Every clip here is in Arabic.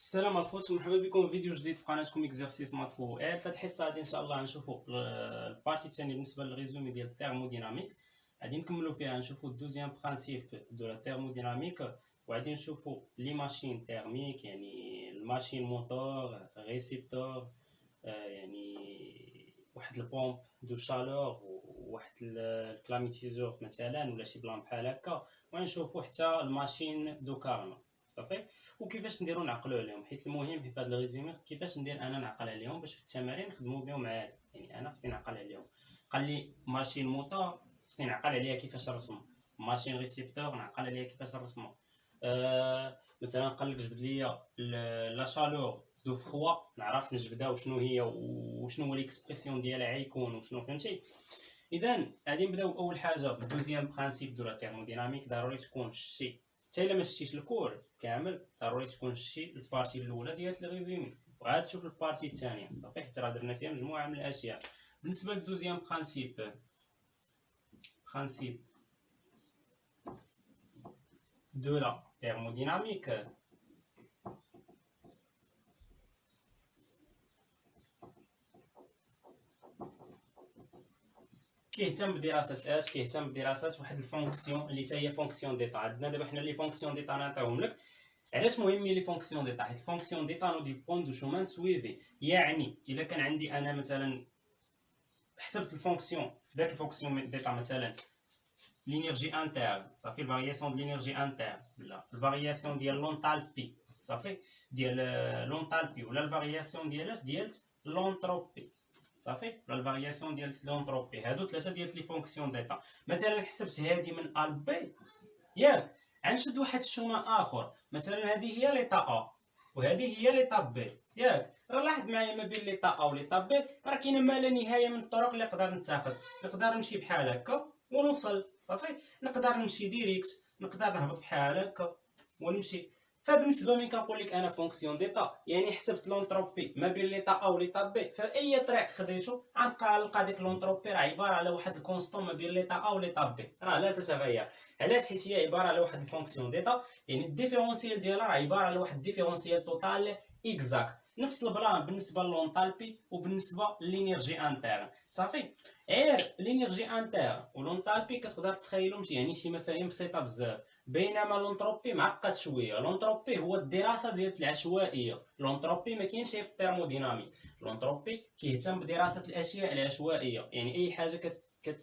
السلام عليكم، مرحبا بكم في فيديو جديد في قناتكم اكزرسيس ماتفو. في هذه الحصه غادي ان شاء الله نشوفوا البارتي الثانيه بالنسبه للريزومي ديال الثيرموديناميك. غادي نكملوا فيها نشوفوا الدوزيام برانسيپ دو لا ثيرموديناميك، وغادي نشوفوا لي ماشين تيرميك، يعني الماشين موتور ريسيبتور، يعني واحد البومب دو شالور وواحد الكلاميتيزور مثلا ولا شي بلان بحال هكا، ونشوفوا حتى الماشين دو كارما. صافي، وكيفاش نديرو نعقلوا عليهم، حيت المهم في هذا الريزومي كيفاش ندير انا نعقل عليهم باش في التمارين نخدموا بهم عادي. يعني انا خصني نعقل عليهم. قال لي ماشين موتور خصني نعقل عليها كيفاش نرسم، ماشين ريسيبتور نعقل عليها كيفاش نرسمها. مثلا قال لك جبد لي لا شالور دو فخوا، نعرف نجبدها وشنو هي وشنو هو ليكسبرسيون ديالها غيكون وشنو، فهمتي؟ اذا غادي نبداو اول حاجه بالدوزيام برانسيپ دو لا ثيرموديناميك. ضروري تكون شتي، حتى الا ما شتيش الكور كامل ضروري تكون شتي البارتي الاولى ديال الريزومي وعاد تشوف البارتي الثانيه. صافي، حيت راه درنا فيها مجموعه من الاشياء. بالنسبه للدوزيام برانسيپ دو لا ثيرموديناميك، كيهتم بدراسه اش؟ كيهتم بدراسه واحد الفونكسيون اللي حتى هي فونكسيون ديتا. عندنا دابا حنا لي فونكسيون ديتا نعطيهم لك. علاش مهمين لي فونكسيون ديتا؟ حيت الفونكسيون ديتا نو دي بون دو شومان سويفي. يعني الا كان عندي انا مثلا حسبت الفونكسيون في ذاك الفونكسيون ديتا مثلا لينيرجي انترن، صافي الفارياسيون ديال لينيرجي انترن ولا الفارياسيون ديال لونطالبي، صافي ديال لونطالبي، ولا الفارياسيون ديال لونتروبي، صافي ولا الفارياسيون ديال لونتروبي. هادو ثلاثه ديال لي فونكسيون ديتا. مثلا حسبت هادي من ا ل بي، ياك غنشد واحد الشومان اخر، مثلا هذه هي ليطا ا وهذه هي ليطا بي، ياك راه لاحظ معايا ما بين ليطا ا وليطا بي راه كاينه ما لا نهايه من الطرق اللي نقدر نتاخذ. نقدر نمشي بحال هكا ونوصل، صافي نقدر نمشي ديريكت، نقدر نهبط بحال هكا ونمشي. فبالنسبه ملي كنقول لك انا فونكسيون ديتا يعني حسبت لونتروبي ما بين ليطا ا وليطا بي، فاي طريق خديتو غنلقى ديك لونتروبي راه عباره على واحد الكونستون ما بين ليطا ا وليطا بي، راه لا تتغير. علاش؟ حيت هي عباره على واحد الفونكسيون ديتا، يعني الديفيرونسيال ديالها راه عباره على واحد الديفيرونسيال توتال اكزاكت. نفس البلان بالنسبه للونطالبي وبالنسبه للينيرجي انترن. صافي، غير لينيرجي انترن ولونطالبي كتقدر تخيلهم يعني شي مفاهيم بسيطه بزاف، بينما لونتروبي معقد شويه. لونتروبي هو الدراسه ديال العشوائيه. لونتروبي ما كاينش في الثيرموديناميك. لونتروبي كيهتم بدراسه الاشياء العشوائيه، يعني اي حاجه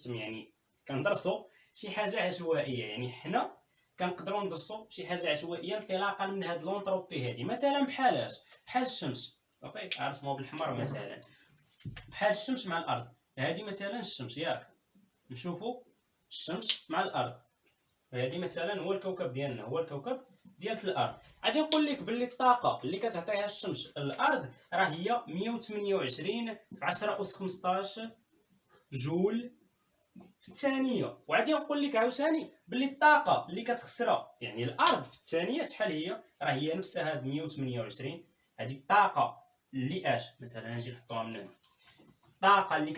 يعني كندرسو شي حاجه عشوائيه، يعني حنا كنقدروا ندرسوا شي حاجه عشوائيه انطلاقا من هاد لونتروبي هادي. مثلا بحال الشمس، صافي غنرسموها بالحمر مثلا، بحال الشمس مع الارض. هادي مثلا الشمس، ياك نشوفوا الشمس مع الارض، هادي مثلا هو الكوكب ديالنا، هو الكوكب ديال الارض. غادي نقول لك باللي الطاقه اللي كتعطيها الشمس للارض راه هي 128 في 10 اس 15 جول في الثانيه. وغادي نقول لك عاوتاني باللي الطاقه اللي كتخسرها يعني الارض في الثانيه شحال هي، راه هي نفسها هاد 128. هذه الطاقه اللي مثلا نجي نحطوها من هنا، الطاقه اللي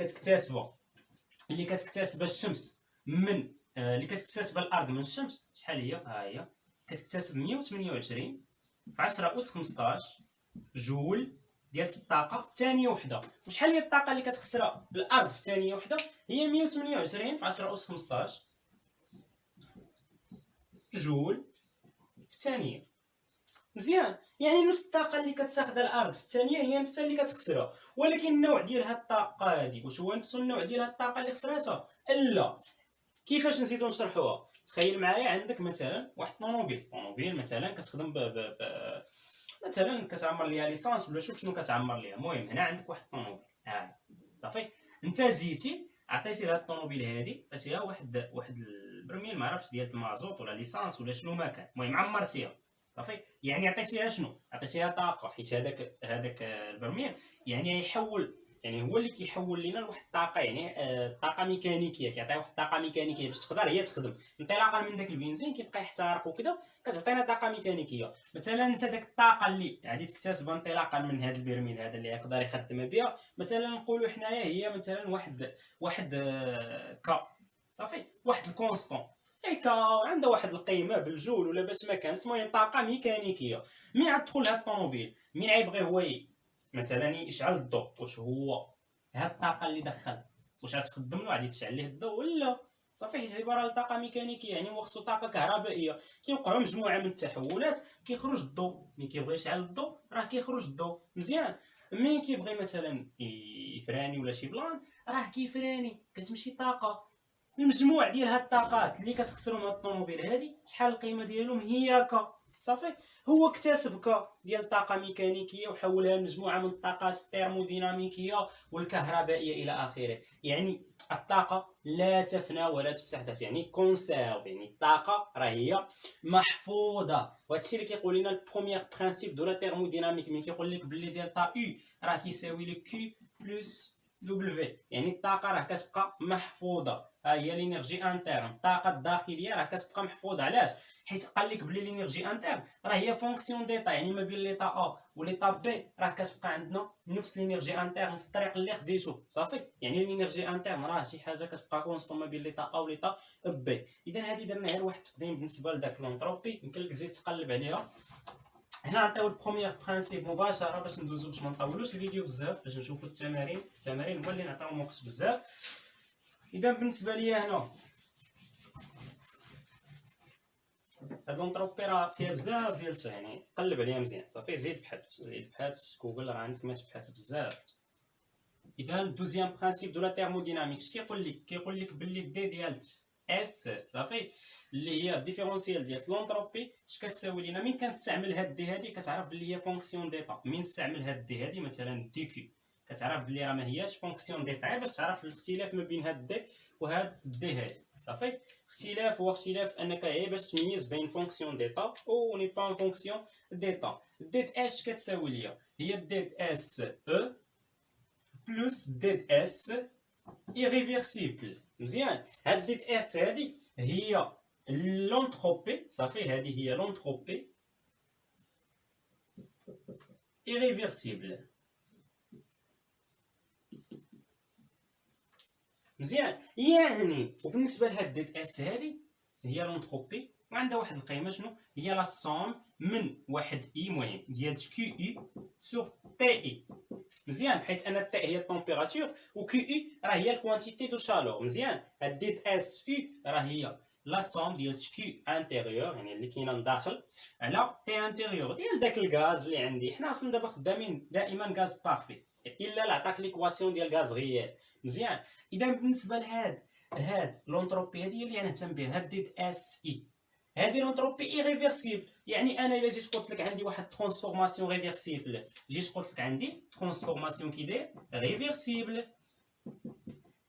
كتكتسبها الشمس من اللي كتكتسبها الارض من الشمس شحال هي؟ ها هي كتكتسب 128 في 10 اس 15 جول ديال الطاقه في ثانيه وحده. وشحال هي الطاقه اللي كتخسرها الارض في ثانيه وحده؟ هي 128 في 10 اس 15 جول في الثانيه. مزيان، يعني نفس الطاقه اللي كتاخذها الارض في الثانيه هي نفسها اللي كتخسرها، ولكن النوع ديال هاد الطاقه هادي واش هو نفس النوع ديال هاد الطاقه اللي خسراتها؟ لا. كيفاش نزيدو نشرحوها؟ تخيل معايا عندك مثلا واحد الطوموبيل مثلا كتخدم مثلا كتعمر ليها ليسانس ولا شوف شنو كتعمر ليها. المهم هنا عندك واحد الطوموبيل صافي، انت جيتي عطيتي لهاد الطوموبيل هادي عطيتيها واحد البرميل ما عرفتش ديال المازوط ولا ليسانس ولا شنو ما كان، المهم عمرتيها. صافي، يعني عطيتيها شنو؟ عطيتيها طاقه، حيت هذاك البرميل يعني يحول، يعني هو اللي كيحول لنا لواحد الطاقه، يعني طاقه ميكانيكيه، كيعطي واحد الطاقه ميكانيكيه باش تقدر هي تخدم. انطلاقا من داك البنزين كيبقى يحترق وكذا كتعطينا طاقه ميكانيكيه. مثلا انت داك الطاقه اللي غادي تكتسبها انطلاقا من هذا البرميل هذا اللي يقدر يخدم بها، مثلا نقولوا حنايا هي مثلا واحد كا، صافي واحد الكونستون. هيك عندها واحد القيمه بالجول ولا باش ما كانت، المهم طاقه ميكانيكيه. مين غتدخل هاد الطوموبيل، مين غيبغي هو مثلا يشعل الضوء، واش هو هاد الطاقه اللي دخل واش غتخدم له غادي تشعل ليه الضوء ولا صافي؟ حيت عباره على طاقه ميكانيكيه، يعني هو خصو طاقه كهربائيه. كيوقعوا مجموعه من التحولات، كيخرج الضوء. ملي كيبغي يشعل الضوء راه كيخرج الضوء مزيان. ملي كيبغي مثلا يفراني ولا شي بلان راه كيفراني، كتمشي طاقه. المجموع ديال هاد الطاقات اللي كتخسرهم هاد الطوموبيل هادي شحال القيمه ديالهم هي صافي. هو اكتسب ديال الطاقه ميكانيكيه وحولها لمجموعه من الطاقات الترموديناميكيه والكهربائيه الى اخره. يعني الطاقه لا تفنى ولا تستحدث، يعني كونسيرف، يعني الطاقه راه هي محفوظه. وهذا الشيء اللي كيقول لنا البروميير برينسيپ دو لا ترموديناميك، ملي كيقول لك بلي دلتا يو راه كيساوي لك كي بلس دبليو، يعني الطاقه راه كتبقى محفوظه. ها هي لينيرجي انترن، الطاقه الداخليه راه كتبقى محفوظه. علاش؟ حيت قال لك بلي لينيرجي انترن راه هي فونكسيون ديتا، يعني ما بين ليطا ا وليطا بي راه كتبقى عندنا نفس لينيرجي انترن في الطريق اللي خديتو صافي. يعني لينيرجي انترن راه شي حاجه كتبقى كونستون ما بين ليطا ا وليطا بي. اذا هذه درنا غير واحد التقديم بالنسبه لذاك لونتروبي، يمكن لك تزيد تقلب عليها. هنا نعطيو البروميير برينسيپ مباشره باش ندوزو، باش ما نطولوش الفيديو بزاف، باش نشوفو التمارين هو اللي نعطيوهم وقت بزاف. اذا بالنسبه ليا هنا هاد لونتروبي راه فيها بزاف ديال يعني قلب عليها مزيان صافي. زيد بحث جوجل، راه عندك ما تبحث بزاف. اذا دوزيام برينسيپ دو لا تيرموديناميك اش كيقول لك بلي دي ديال اس صافي، اللي هي الديفيرونسيال ديال لونتروبي، اش كتساوي لينا؟ من كنستعمل هاد دي هادي كتعرف بلي هي فونكسيون ديتا. من نستعمل هاد دي هادي مثلا دي كيو كتعرف بلي راه ما هياش فونكسيون ديتا، باش تعرف الاختلاف ما بين هاد دي وهاد دي هادي صافي. اختلاف هو اختلاف انك غير باش تميز بين فونكسيون ديتا و ني با فونكسيون ديتا. ديت اش كتساوي ليا هي ديت اس او بلس ديت اس irréversible مزيان. هاد ديت اس هادي هي لونتروبي صافي، هادي هي لونتروبي irréversible مزيان. يعني وبالنسبه لهاد ديت اس هادي هي لونتروبي وعندها واحد القيمه، شنو هي؟ لا سوم من واحد اي مهم ديال كيو اي سور تي اي مزيان. بحيث ان تي هي التمبيراتور و كيو اي راه هي الكوانتيتي دو شالور مزيان. هاد ديت اس اي راه هي لا سوم ديال كيو انتيريور، يعني اللي كاينه لداخل، على تي انتيريور ديال داك الغاز اللي عندي. حنا اصلا دابا خدامين دائما غاز بارفي، الا لا عطاك ليكواسيون ديال غاز غيال مزيان. اذا بالنسبه لهاد لونتروبي هادي اللي انا نهتم بها، هاد ديت اس اي هادي لونتروبي ايريفيرسيبل. يعني انا الا جيت قلت لك عندي واحد ترانسفورماسيون ريفيرسيبل، جيت قلت لك عندي ترانسفورماسيون كي داير ريفيرسيبل،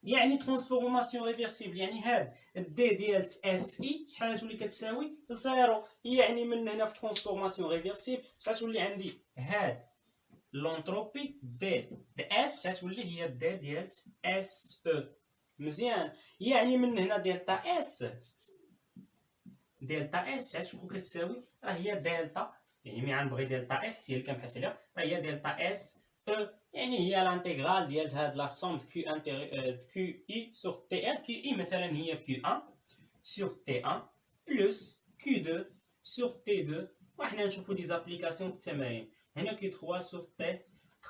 يعني ترانسفورماسيون ريفيرسيبل، يعني هاد دي ديال اس اي شحال غتولي كتساوي؟ زيرو. يعني من هنا في ترانسفورماسيون ريفيرسيبل شحال تولي عندي؟ هاد لونتروبي دي اس غتولي هي دي ديال اس او مزيان. يعني من هنا دلتا اس غتكون كتساوي راه هي دلتا، يعني ملي غنبغي دلتا اس هي اللي كنبحث عليها، راه هي دلتا اس او، يعني هي لانتيغرال ديال هاد لا سوم كيو اي سور تي ان. كيو اي مثلا هي كيو 1 سور تي 1 بلس كيو 2 سور تي 2. وحنا نشوفو دي زابليكاسيون في التمارين. هنا كيو 3 سور تي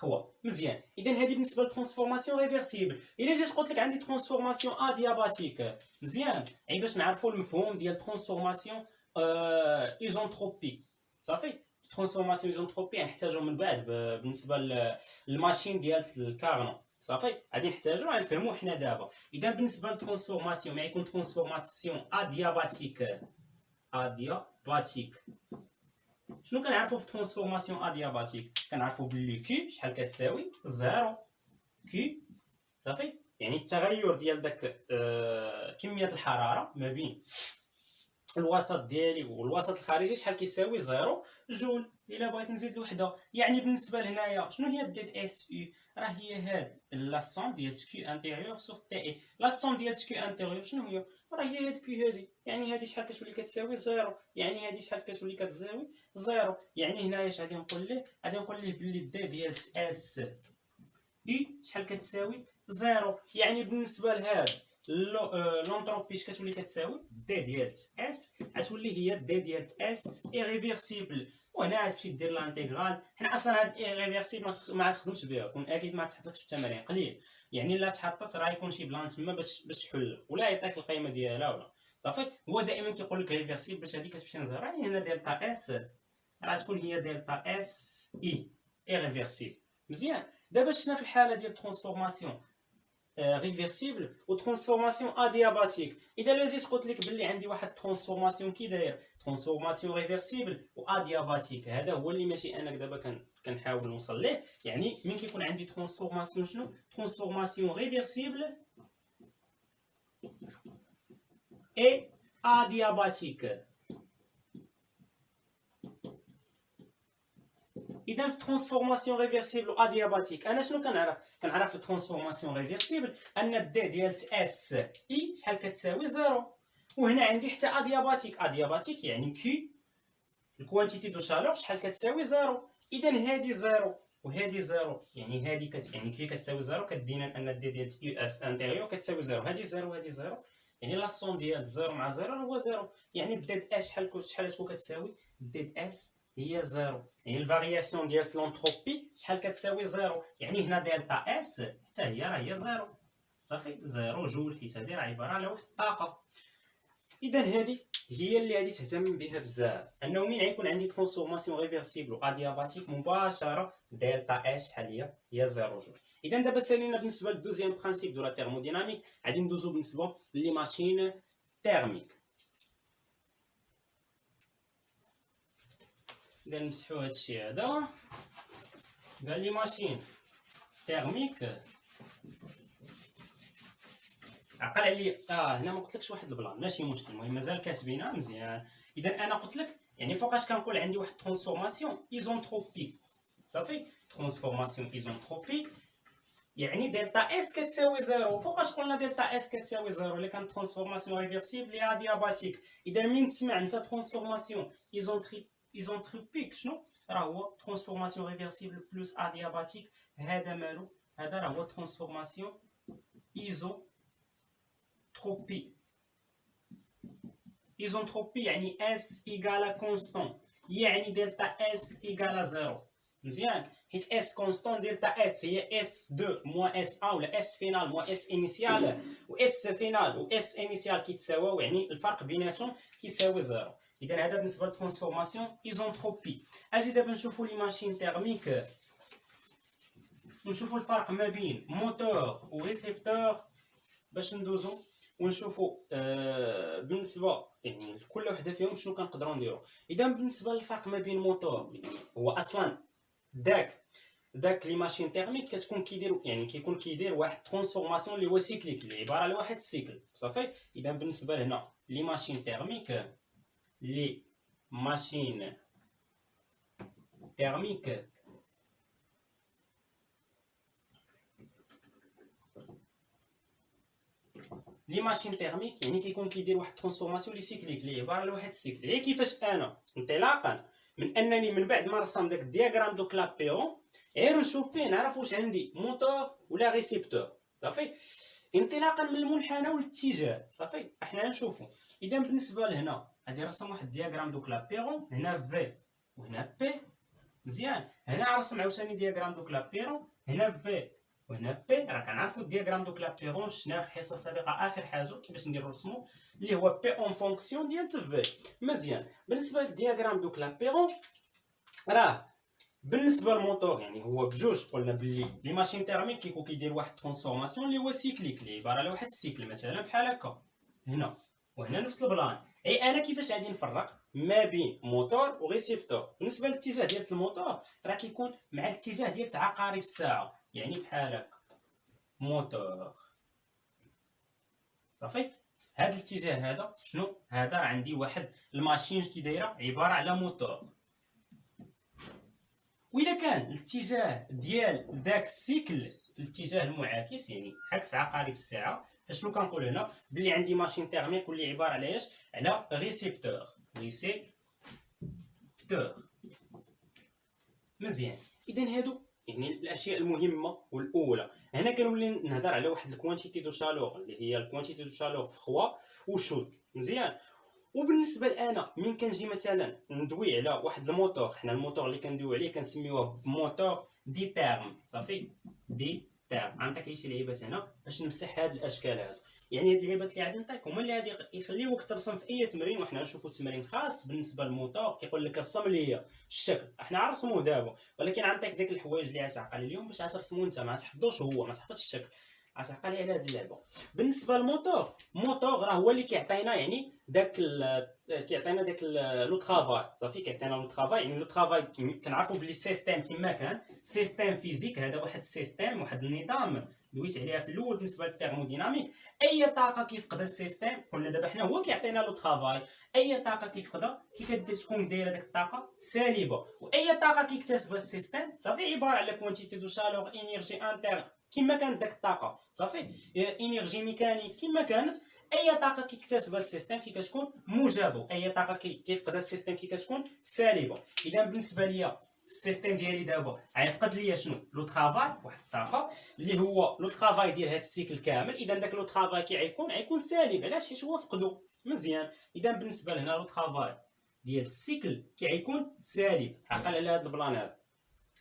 3 مزيان. اذا هذه بالنسبه للترانسفورماسيون ريفيرسيبل. الا جيت قلت لك عندي ترانسفورماسيون ادياباتيك مزيان، يعني باش نعرفوا المفهوم ديال ترانسفورماسيون ايزونتروبيك صافي. ترانسفورماسيون ايزونتروبي غنحتاجو من بعد بالنسبه للماشين ديال الكارنون صافي، غادي نحتاجو غنفهمو حنا دابا. اذا بالنسبه للترانسفورماسيون ما يكون ترانسفورماسيون ادياباتيك شنو كنعرفو في ترانسفورماسيون ادياباتيك؟ كنعرفو بلي كي شحال كتساوي؟ زيرو كي صافي. يعني التغير ديال داك كميه الحراره ما بين الوسط ديالي والوسط الخارجي شحال كيساوي؟ زيرو جول. الا بغيت نزيد وحده، يعني بالنسبه لهنايا شنو هي ديت اس يو؟ راه هي هاد لا سوم ديال كيو انتيريور سور تي اي. لا سوم ديال كيو انتيريور شنو هي؟ راه هي هاد كيو هادي، يعني هادي شحال كتولي كتساوي؟ زيرو. يعني هادي شحال كتولي كتساوي؟ زيرو. يعني هنايا اش غادي نقول ليه؟ غادي نقول ليه بلي دي ديال اس اي شحال كتساوي؟ زيرو. يعني بالنسبه لهاد لونتروبي اش كتولي كتساوي دي ديال اس، غتولي هي دي ديال اس ايريفيرسيبل. وهنا غتمشي دير لانتيغرال. حنا اصلا هاد ايريفيرسيبل ما غتخدمش بها، كون اكيد ما تحطلكش في التمارين قليل، يعني الا تحطت راه يكون شي بلان تما باش تحل ولا يعطيك القيمه ديالها ولا صافي. هو دائما كيقول لك ريفيرسيبل باش هذه كتمشي نزهرها، يعني هنا دلتا اس راه تكون هي دلتا اس اي ايريفيرسيبل. مزيان. دابا شفنا في الحاله ديال ترانسفورماسيون ريفيرسيبل و ترانسفورماسيون ادياباتيك. اذا لا جيت قلت لك باللي عندي واحد ترانسفورماسيون كي داير ترانسفورماسيون ريفيرسيبل و ادياباتيك، هذا هو اللي ماشي انا دابا كنحاول نوصل ليه. يعني من كيكون عندي ترانسفورماسيون شنو ترانسفورماسيون ريفيرسيبل اي ادياباتيك. اذا في ترانسفورماسيون ريفيرسيبل و ادياباتيك انا شنو كنعرف في ترانسفورماسيون ريفيرسيبل ان دي ديال اس اي شحال كتساوي زيرو. وهنا عندي حتى ادياباتيك يعني كي الكوانتيتي دو شالور شحال كتساوي زيرو. اذا هذه زيرو وهذه زيرو، يعني هذه يعني كي كتساوي زيرو كدينا ان دي ديال يو اس انتيريور كتساوي زيرو. هذه زيرو وهذه زيرو، يعني لا سون ديال زيرو مع زيرو هو زيرو. يعني ديد اس شحال تكون كتساوي ديد اس هي زيرو. يعني الفارياسيون ديال لونتروبي شحال كتساوي زيرو، يعني هنا دلتا اس حتى هي راه هي زيرو صافي. زيرو جول حيت هذه راه عباره على واحد الطاقه. اذا هذه هي اللي غادي تهتم بها بزاف، انه مين غيكون عندي ترانسفورماسيون ريفيرسيبل و ادياباتيك مباشره دلتا اس شحال هي زيرو جول. اذا دابا سالينا بالنسبه للدوزيام برانسيپ دو لا تيرموديناميك، غادي ندوزو بالنسبه لي ماشين تيرميك. اذا نمسحو هادشي هذا، قال لي ماشين تيرميك. عقل عليا هنا ما قلتلكش واحد البلان، ماشي مشكل، المهم مازال كاتبينها مزيان. اذا انا قلت لك يعني فوقاش كنقول عندي واحد ترانسفورماسيون ايزونتروبيك صافي. ترانسفورماسيون ايزونتروبيك يعني دلتا اس كتساوي زيرو. فوقاش قلنا دلتا اس كتساوي زيرو اللي كانت ترانسفورماسيون ريفيرسيبل اللي ادياباتيك. اذا من تسمع انت ترانسفورماسيون ايزونتروبيك شنو راه هو ترانسفورماسيون ريفيرسيبل بلس ادياباتيك. هذا مالو؟ هذا راه هو ترانسفورماسيون ايزونتروبي يعني اس ايكالا كونستون، يعني دلتا اس ايكالا زيرو. مزيان. حيت اس كونستون دلتا اس هي اس 2 موان اس 1 ولا اس فينال موان اس انيسيال، و اس فينال و اس انيسيال كيتساواو، يعني الفرق بيناتهم كيساوي زيرو. اذا هذا بالنسبه للترانسفورماسيون ايزونتروبي. اجي دابا نشوفوا لي ماشين تيرميك، نشوفوا الفرق ما بين موتور و ريسيبتور باش ندوزو ونشوفوا بالنسبه يعني لكل وحده فيهم شنو كنقدروا نديروا. اذا بالنسبه للفرق ما بين موتور، يعني هو اصلا داك لي ماشين تيرميك كتكون كيدير يعني كيكون كيدير واحد ترانسفورماسيون اللي هو سيكليك اللي عباره على واحد السيكل صافي. اذا بالنسبه لهنا لي ماشين تيرميك لي ماشين تيرميك يعني كيكون كيدير واحد ترانسفورماسيون لي سيكليك اللي عباره على واحد السيكل. هي كيفاش انا انطلاقا من انني من بعد ما رسم داك الدياغرام دو كلابيرون غير نشوف فيه نعرف واش عندي موتور ولا ريسيبتور صافي، انطلاقا من المنحنى والاتجاه صافي. احنا نشوفوا. اذا بالنسبه لهنا غادي نرسم واحد الدياغرام دو كلابيرون، هنا في وهنا بي. مزيان. هنا نرسم عاوتاني دياغرام دو كلابيرون، هنا في وهنا بي. راه كنعرفوا الدياغرام دو كلابيرون شفناه في الحصه السابقه اخر حاجه كيفاش نديرو رسمو اللي هو بي اون فونكسيون ديال في. مزيان. بالنسبه للدياغرام دو كلابيرون راه بالنسبه للموتور يعني هو بجوج قلنا باللي لي ماشين تيرميك كيكون كيدير واحد ترانسفورماسيون اللي هو سيكليك اللي عباره على واحد السيكل مثلا بحال هكا هنا وهنا نفس البلان. اي انا كيفاش غادي نفرق ما بين موتور و ريسيبتور؟ بالنسبه للاتجاه ديال الموتور راه كيكون مع الاتجاه ديال عقارب الساعه، يعني بحال هكا موتور صافي. هذا الاتجاه هذا شنو هذا؟ راه عندي واحد الماشين كي دايره عباره على موتور. واذا كان الاتجاه ديال داك السيكل في الاتجاه المعاكس يعني عكس عقارب الساعه، فشنو كنقول هنا؟ بلي عندي ماشين تيرميك واللي عباره على ايش؟ على ريسيبتور. مزيان. اذا هادو يعني الاشياء المهمه والاولى. هنا كنولي نهضر على واحد الكوانتيتي دو شالور اللي هي الكوانتيتي دو شالور فخوا وشود. مزيان. وبالنسبه لانا من كنجي مثلا ندوي على واحد الموتور، حنا الموتور اللي كندويو عليه كنسميوه موتور دي تيرم. صافي دي تيرم. غنعطيك شي لعيبات هنا باش نمسح هاد الاشكال هادو. يعني هاد اللعيبات اللي غادي نعطيك هما اللي غادي يخليوك ترسم في اي تمرين. وحنا نشوفوا تمرين خاص بالنسبه للموتور كيقول لك رسم لي الشكل. احنا غنرسموه دابا، ولكن غنعطيك داك الحوايج اللي غتعقل اليوم باش غترسمو انت، ما تحفظوش هو، ما تحفظش الشكل، غتعقل على هاد اللعبه. بالنسبه للموتور، الموتور راه هو اللي كيعطينا يعني كيعطينا داك لو طرافاي. صافي كيعطينا لو طرافاي. يعني لو طرافاي كنعرفوا بلي سيستيم كما كان سيستيم فيزيك، هذا واحد السيستيم، واحد النظام دويت عليها في الاول بالنسبه للثيرموديناميك. اي طاقه كيفقدها السيستيم، قلنا دابا حنا هو كيعطينا لو طرافاي، اي طاقه كيفقدها كتكون دايره داك الطاقه سالبه. واي طاقه كيكتسبها السيستيم صافي عباره على كوانتيتي دو شالور انرجي انتر كما كانت داك الطاقه. صافي انرجي ميكانيك كما كانت. اي طاقه كيكتسبها السيستم كتكون موجبه، اي طاقه كيفقدها السيستم كتكون سالبه. اذا بالنسبه ليا السيستم ديالي دابا غيفقد ليا شنو؟ لو طرافاي، واحد الطاقه اللي هو لو طرافاي ديال هذا السيكل كامل. اذا داك لو طرافاي غيكون سالب. علاش؟ حيت هو فقدو. مزيان. اذا بالنسبه لهنا لو طرافاي ديال السيكل غيكون سالب. عقل على هذا البلان هذا.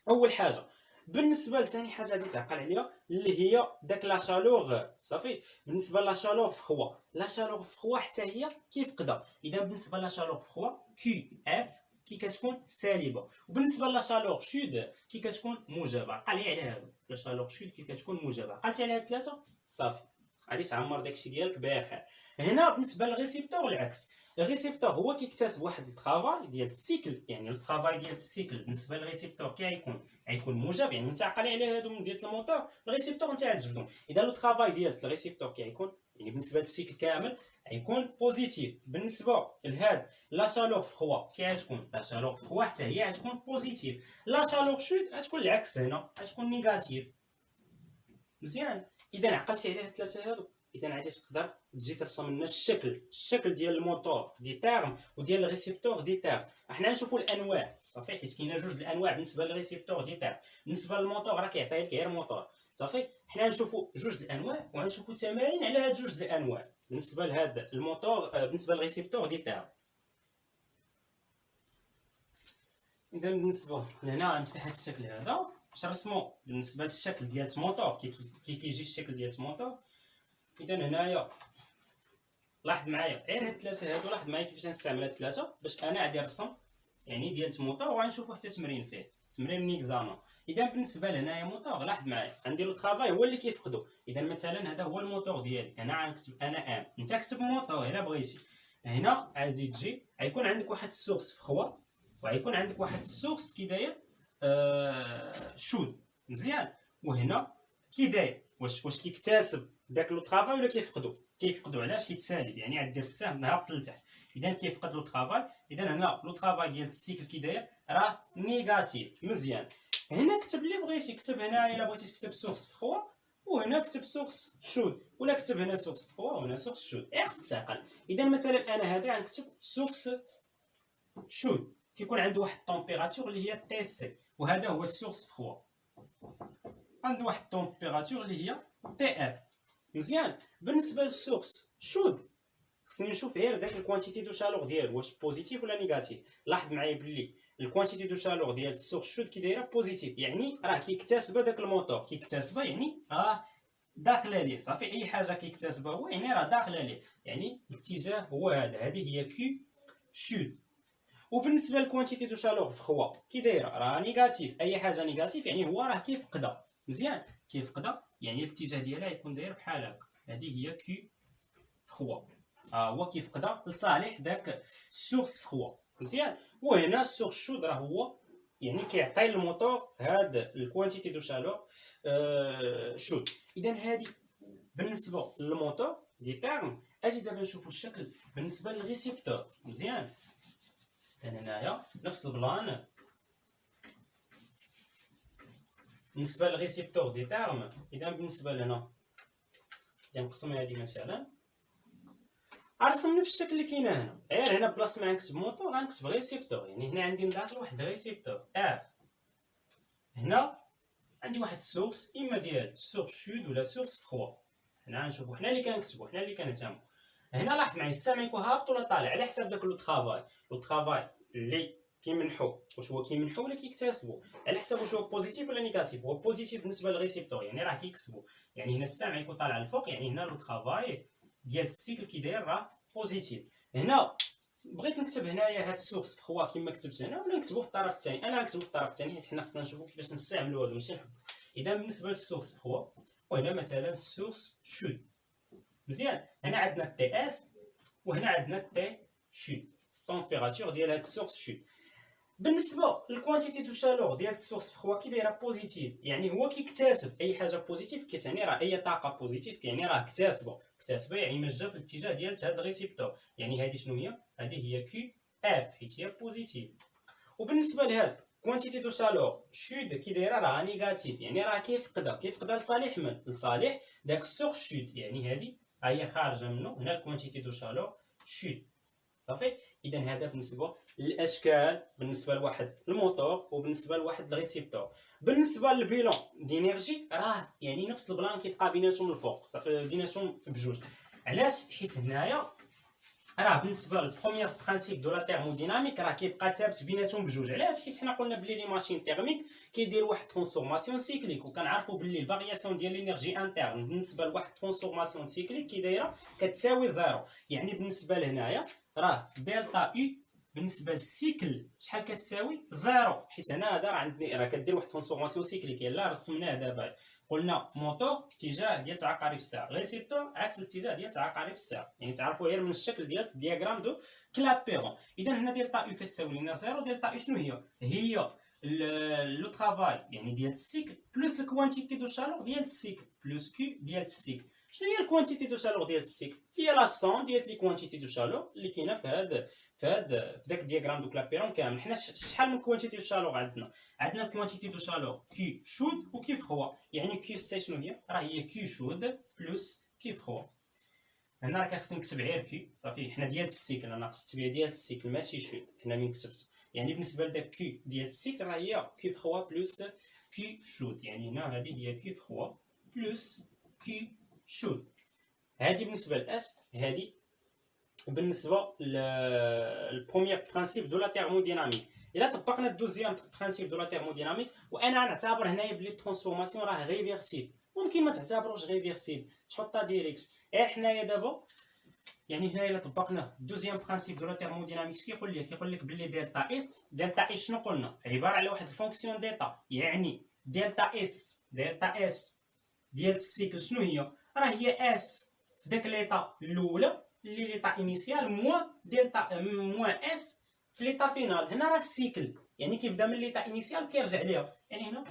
اول حاجه. بالنسبه لثاني حاجه غادي تعقل عليها اللي هي داك لا شالور. صافي بالنسبه لا شالور فخوا، لا شالور فخوا حتى هي كيفقدها. اذا بالنسبه لا شالور فخوا كي اف كي كتكون سالبه. وبالنسبه لا شالور شود كي كتكون موجبه. عقلي على هادو، لا شالور شود كي كتكون موجبه. عقلتي على هاد الثلاثه صافي غادي تعمر داكشي ديالك بخير. هنا بالنسبه للريسيبتور العكس. الريسيبتور هو كيكتسب واحد الطرافاي ديال السيكل. يعني الطرافاي ديال السيكل بالنسبه للريسيبتور غيكون موجب. يعني انت عقلي على هادو من ديال الموتور الريسيبتور انت غتجبدو. اذا لو طرافاي ديال الريسيبتور غيكون يعني بالنسبه للسيكل كامل غيكون بوزيتيف. بالنسبه لهاد لا شالور فخوا غتكون لا شالور فخوا حتى هي غتكون بوزيتيف. لا شالور شود غتكون العكس، هنا غتكون نيجاتيف. مزيان. اذا عقلتي على هاد الثلاثه هادو اذا غادي تقدر تجي ترسم لنا الشكل ديال الموتور دي تيرم وديال الريسيبتور دي تيرم. حنا نشوفوا الانواع. صافي حيت كاينه جوج الانواع بالنسبه للريسيبتور دي تيرم. بالنسبه للموتور راه كيعطي لك غير موتور. صافي حنا نشوفوا جوج الانواع وغنشوفوا تمارين على هاد جوج الانواع بالنسبه لهذا الموتور بالنسبه للريسيبتور دي تيرم. اذا بالنسبه لهنا نمسح هذا الشكل هذا باش نرسموا بالنسبه للشكل ديال الموتور كيجي الشكل ديال الموتور. اذا هنايا لاحظ معايا غير هاد الثلاثه هادو، لاحظ معايا كيفاش نستعمل هاد الثلاثه باش انا غادي نرسم يعني ديال الموتور وغنشوفوا حتى تمرين فيه، تمرين نيكزامان. اذا بالنسبه لهنايا موتور لاحظ معايا عندي لو طرافاي هو اللي كيفقدو. اذا مثلا هذا هو الموتور ديالي، انا غنكتب انا ام، انت كتب موتور الا بغيتي. هنا غادي تجي غيكون عندك واحد السورس فخوا وغيكون عندك واحد السورس كي داير شود. مزيان. وهنا كي داير واش كيكتسب داك لو طرافاي ولا كيفقدو. علاش؟ حيت سالب، يعني غدير السهم هابط لتحت. اذا كيفقد لو طرافاي. اذا هنا لو طرافاي ديال السيكل كي داير راه نيجاتيف. مزيان. هنا كتب اللي بغيتي، كتب هنا الا بغيتي تكتب سورس فخوا وهنا كتب سورس شود، ولا كتب هنا سورس فخوا وهنا سورس شود. خصك تعقل. اذا مثلا انا هذا غنكتب سورس شود كيكون عنده واحد التمبيراتور اللي هي تي سي، وهذا هو السورس فخوا عنده واحد التمبيراتور اللي هي تي اف. مزيان. بالنسبه للسورس شود خصني نشوف غير داك الكوانتيتي دو شالور ديالو واش بوزيتيف ولا نيجاتيف. لاحظ معايا بلي الكوانتيتي دو شالور ديال السورس شود كي دايره بوزيتيف، يعني راه كيكتسبها داك الموتور، كيكتسبها يعني راه داخله ليه. صافي اي حاجه كيكتسبها هو يعني راه داخله ليه، يعني الاتجاه هو هذا. هذه هي كيو شود. وبالنسبه للكوانتيتي دو شالور فخوا كي دايره راه نيجاتيف، اي حاجه نيجاتيف يعني هو راه كيفقدها. مزيان. كيفقدها يعني الاتجاه ديالها يكون داير بحال هكا. هذه هي كيو فخوا، هو كيفقدها لصالح داك السورس فخوا. مزيان. وهنا السورس شود راه هو يعني كيعطي الموتور هاد الكوانتيتي دو شالور شود. اذا هذه بالنسبه للموتور دي تيرم. اجي دابا نشوفوا الشكل بالنسبه للريسيبتور. مزيان. هنايا نفس البلان بالنسبه للريسيبتور دي تيرم. اذا بالنسبه لنا نقسم هذه مثلا ارسم نفس الشكل اللي كاين هنا، غير هنا بلاصه ما غنكتب موتور غنكتب ريسيبتور. يعني هنا عندي داخل واحد الريسيبتور هنا عندي واحد السورس اما ديال سورس شود ولا سورس فخوا. هنا نشوفو حنا اللي كنكتبو، حنا اللي كنهتمو. هنا لاحظ معايا السهم يكون هابط ولا طالع على حساب داك لو ترافاي اللي كيمنحو، واش هو كيمنحو ولا كيكتسبو، على حساب واش هو بوزيتيف ولا نيجاتيف. هو بوزيتيف بالنسبه للريسيبتور، يعني راه كيكسبو، يعني هنا السهم يكون طالع الفوق، يعني هنا لو ترافاي ديال السيكل كي داير راه بوزيتيف. هنا بغيت نكتب هنايا هاد السورس فخوا كما كتبت هنا، ولا نكتبو في الطرف الثاني. انا غنكتبو في الطرف الثاني حيت حنا خصنا نشوفو كيفاش نستعملو هادو ماشي نحفظو. اذا بالنسبه للسورس فخوا، وهنا مثلا السورس شود، مزيان. هنا عندنا تي اف وهنا عندنا تي شود، التمبيراتور ديال هاد السورس شود. بالنسبه للكوانتيتي دو شالور ديال السورس فخوا كي دايره بوزيتيف، يعني هو كيكتسب اي حاجه بوزيتيف، كتعني راه اي طاقه بوزيتيف كيعني راه كتاسبه يعني مجا في الاتجاه ديال هاد الريسيبتور. يعني هذه شنو هي؟ هذه هي كي اف حيت هي بوزيتيف. وبالنسبه لهاد كوانتيتي دو شالور شود كي دايره راه نيجاتيف، يعني راه كيفقدها لصالح من؟ لصالح داك السورس شود، يعني هذه هي خارجه منه. هنا الكوانتيتي دو شالور شود صافي. اذا هذا بالنسبه للاشكال بالنسبه لواحد الموتور وبالنسبه لواحد الريسيبتور. بالنسبه للبيلون دينيرجي راه يعني نفس البلان كيبقى بيناتهم الفوق، بيناتهم بجوج. علاش؟ حيت هنايا راه بالنسبه للبروميير برانسيپ دو لا تيرموديناميك راه كيبقى ثابت بيناتهم بجوج. علاش؟ حيت حنا قلنا بلي لي ماشين تيرميك كيدير واحد ترانسفورماسيون سيكليك، وكنعرفوا بلي الفارياسيون ديال لينيرجي انترن بالنسبه لواحد ترانسفورماسيون سيكليك كي دايره كتساوي زيرو. يعني بالنسبه لهنايا راه دلتا اي بالنسبه للسيكل شحال كتساوي؟ زيرو، حيت هنا هذا راه عندي راه كدير واحد ترانسفورماسيون سيكليك. يلاه رسمناه دابا، قلنا موتور اتجاه ديال تعقارب الساعه، ريسيبتور عكس الاتجاه ديال تعقارب الساعه، يعني تعرفوا غير من الشكل ديال الدياغرام دو كلابيرون. اذا هنا دلتا يو كتساوي لنا زيرو. دلتا يو شنو هي؟ هي لو ترافاي يعني ديال السيكل بلس الكوانتيتي دو شالور ديال السيكل بلس كيو ديال السيكل. شنو هي الكوانتيتي دو شالور ديال السيكل؟ هي لا سون ديال لي كوانتيتي دو شالور اللي كاينه في داك الدياغرام دو كلابيرون كامل. حنا شحال من كوانتيتي دو شالور عندنا الكوانتيتي دو شالور كي شود وكي فخوا. يعني كي سي شنو هي؟ راه هي كي شود بلس كي فخوا. هنا راه خصني نكتب غير كي صافي، حنا ديال السيكل، انا خص التبعيه ديال السيكل ماشي شود هنا من كتبت. يعني بالنسبه لداك كي ديال السيكل راه هي كي فخوا بلس كي شود، يعني هنا هذه هي كي فخوا بلس كي شود. هذه بالنسبه لاش؟ هذه بالنسبه للبروميير برانسيپ دو لا تيرموديناميك. الا طبقنا الدوزيام برانسيپ دو لا تيرموديناميك، وانا نعتبر هنايا بلي الترانسفورماسيون راه ريفيرسيبل، ممكن ما تعتبروش ريفيرسيبل تحطها ديريكت. حنايا دابا يعني هنايا الا طبقنا الدوزيام برانسيپ دو لا تيرموديناميك كيقول لك بلي دلتا اس شنو قلنا؟ عباره على واحد الفونكسيون ديتا. يعني دلتا اس ديال السيكل شنو هي؟ راه هي اس في داك ليطا الاولى اللي ليطا انيسيال موان دلتا موان اس في ليطا فينال. هنا راه السيكل يعني كيبدا من ليطا انيسيال كيرجع ليها. يعني هنا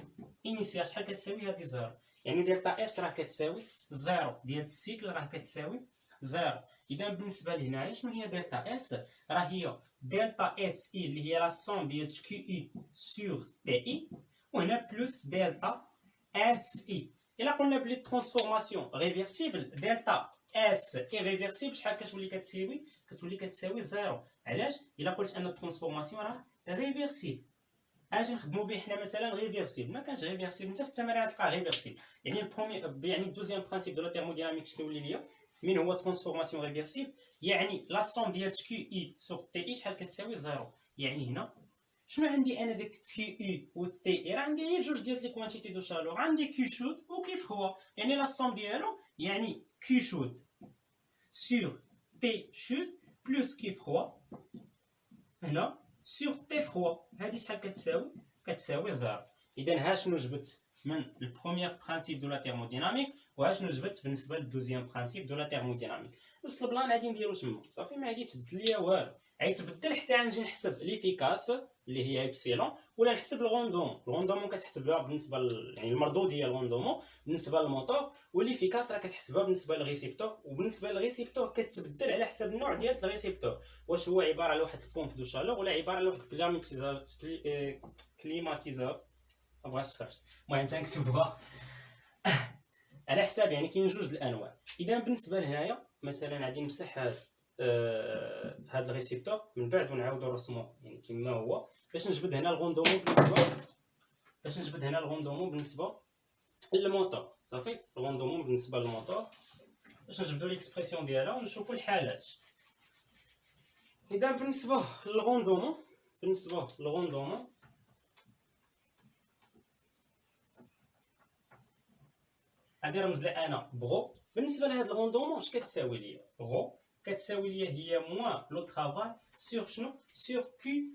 انيسيال شحال كتساوي؟ هذه زيرو. يعني دلتا اس راه كتساوي زيرو ديال السيكل راه كتساوي زيرو. اذا بالنسبه لهنايا شنو هي دلتا اس؟ راه هي دلتا اس اي اللي هي لا سون ديال كيو اي سور تي اي، وهنا بلس دلتا اس اي. الا قلنا بلي ترانسفورماسيون ريفيرسيبل دلتا اس ايريفيرسيبل شحال كتولي كتساوي زيرو. علاش؟ الا قلت ان الترانسفورماسيون راه ريفيرسيبل. اجي نخدموا به حنا مثلا ريفيرسيبل، ما كانش ريفيرسيبل انت في التمارين تلقاه ريفيرسيبل. يعني يعني الدوزيام برانسيپ دو لا تيرموديناميك كيولي ليا من هو ترانسفورماسيون ريفيرسيبل، يعني لا سون ديال كيو اي سور تي اي شحال كتساوي زيرو. يعني هنا شنو عندي انا داك كيو اي و تي اي؟ راه عندي غير جوج ديال لي كوانتيتي دو شالور، عندي كيو شود وكي فخوا. يعني لا سون ديالو يعني كيو شود سور تي شود بلس كي فخوا هنا سور تي فخوا. هادي شحال كتساوي زيرو. اذا ها شنو جبت من البروميير برانسيپ دو لا تيرموديناميك، وها شنو جبت بالنسبه للدوزيام برانسيپ دو لا تيرموديناميك. نفس البلان غادي نديرو تما صافي، ما غادي تبدل ليا والو. غيتبدل حتى نجي نحسب ليفيكاس اللي هي ايبسيلون، ولا نحسب الغوندومون كتحسبها بالنسبه يعني المردوديه الغوندومون بالنسبه للموتور، والليفيكاس راه كتحسبها بالنسبه للريسيبتور. وبالنسبه للريسيبتور كتبدل على حسب النوع ديال الريسيبتور، واش هو عباره على واحد البومب دو شالور ولا عباره على واحد كليماتيزور. مبغاش تخرج، المهم تنكتبوها على حساب يعني كاين جوج الانواع. اذا بالنسبه لهنايا مثلا غادي نمسح هاد الريسيبتور من بعد ونعاودو نرسموه يعني كما هو باش نجبد هنا الغوندومون بالنسبه الموتور صافي. الغوندومون بالنسبه للموتور باش نجبدو ليكسبرسيون ديالها ونشوفو الحالات. اذا بالنسبه للغوندومون غادي نرمز لها انا بغو. بالنسبه لهاد الغوندومون اش كتساوي ليا؟ غو كتساوي ليا هي موان لو طرافاي سور شنو؟ سور كي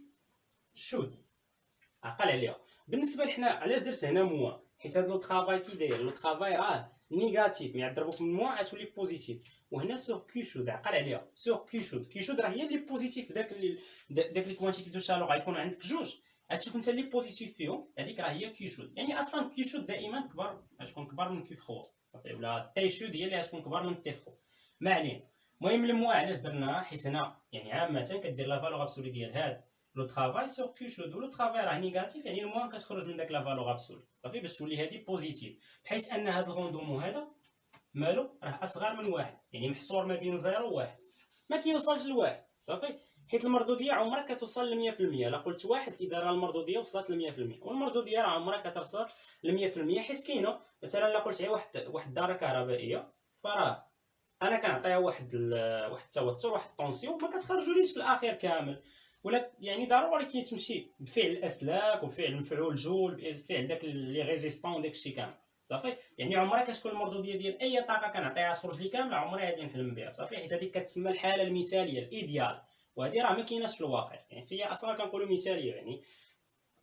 شود. عقل عليها. بالنسبه لحنا علاش درت هنا موان؟ حيت هاد لو طرافاي كي داير لو طرافاي راه نيجاتيف، ملي ضربوك من موان غتولي بوزيتيف، وهنا سور كي شود. عقل عليها. سور كي شود، كي شود راه هي اللي بوزيتيف. داك لي كوانتيتي دو شالور غيكون عندك جوج، غتشوف انت اللي بوزيتيف فيهم، هذيك راه هي كي شود. يعني اصلا كي شود دائما كبر، غتكون كبر من كي فخو صافي، ولا تي شود هي اللي غتكون كبر من تي فخو. ما علينا. المهم الموا علاش درناها؟ حيت هنا يعني عامه كدير لا فالور ابسولي ديال هاد لو طرافاي سور كي شود، ولو طرافاي راه نيجاتيف، يعني الموا كتخرج من داك لا فالور ابسولي صافي باش تولي هادي بوزيتيف. بحيث ان هاد الغوندومون هذا مالو راه اصغر من واحد، يعني محصور ما بين 0 و 1، ما كيوصلش لواحد صافي. حيت المردوديه عمرك كتوصل ل 100%. الا قلت واحد اذا راه المردوديه وصلت ل 100%، والمردوديه راه عمرها كتوصل ل 100%. حيت كاينه مثلا الا قلت غير واحد الداره كهربائيه، فراه انا كنعطيها واحد التوتر، واحد الطونسيون، ما كتخرجوليش في الاخير كامل. ولا يعني ضروري كيتمشي بفعل الاسلاك وبفعل مفعول جول، بفعل داك لي ريزيستون داكشي كامل صافي. يعني عمرها كتكون المردوديه ديال اي طاقه كنعطيها تخرج لي كامله، عمرها غادي نحلم بها صافي. حيت هذيك كتسمى الحاله المثاليه الايديال، وهذه راه ما كايناش في الواقع. يعني هي اصلا كنقولوا مثاليه، يعني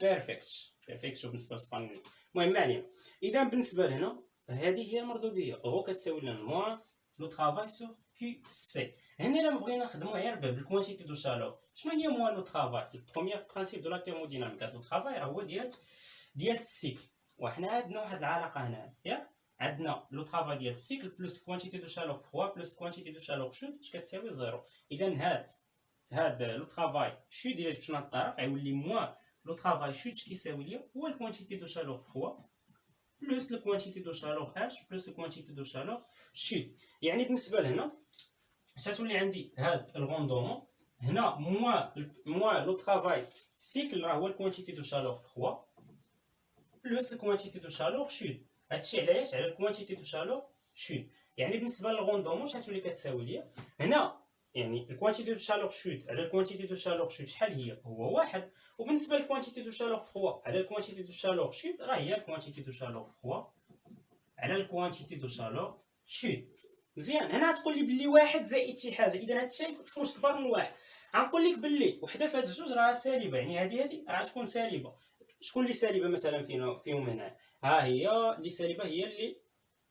بيرفكت بالنسبه للاسبانيول. المهم ما علينا. اذا بالنسبه لهنا هذه هي المردوديه، هو كتساوي لنا موان لو طرافاي سور كي سي. هنا الا بغينا نخدمو غير بالكوانتيتي دو شالور، شنو هي موان لو طرافاي؟ البروميير برانسيپ دو لا تيرموديناميك. لو طرافاي راه هو ديال السيكل، وحنا عندنا واحد العلاقه هنا ياك. عندنا لو طرافاي ديال السيكل بلس الكوانتيتي دو شالور فخوا بلس الكوانتيتي دو شالور شود اش كتساوي زيرو. اذا هاد لو طرافاي شود الا جبت شنو الطرف غيولي موان لو طرافاي شود كيساوي ليا هو الكوانتيتي دو شالور فخوا بلس لو كوانتيتي دو شالور اش بلس لو كوانتيتي دو شالور شود. يعني بالنسبه لهنا اش غتولي عندي؟ هاد الغوندومون هنا موان لو طرافاي سيكل راه هو الكوانتيتي دو شالور فخوا بلس الكوانتيتي دو شالور شود. هادشي علاش؟ على الكوانتيتي دو شالور شود. يعني بالنسبه للغوندومون اش غتولي كتساوي ليا هنا؟ يعني الكوانتيتي دو شالور شود على الكوانتيتي دو شالور شود شحال هي؟ هو واحد. وبالنسبه للكوانتيتي دو شالور فخوا على الكوانتيتي دو شالور شود راه هي الكوانتيتي دو شالور فخوا على الكوانتيتي دو شالور شود. مزيان. هنا غتقول لي بلي واحد زائد شي حاجه، اذا هاد الشيء واش كبر من واحد. غنقول لك بلي وحده في هاد الجوج راه سالبه، يعني هذه راه تكون سالبه. شكون اللي سالبه مثلا فيهم هنا؟ ها هي اللي سالبه، هي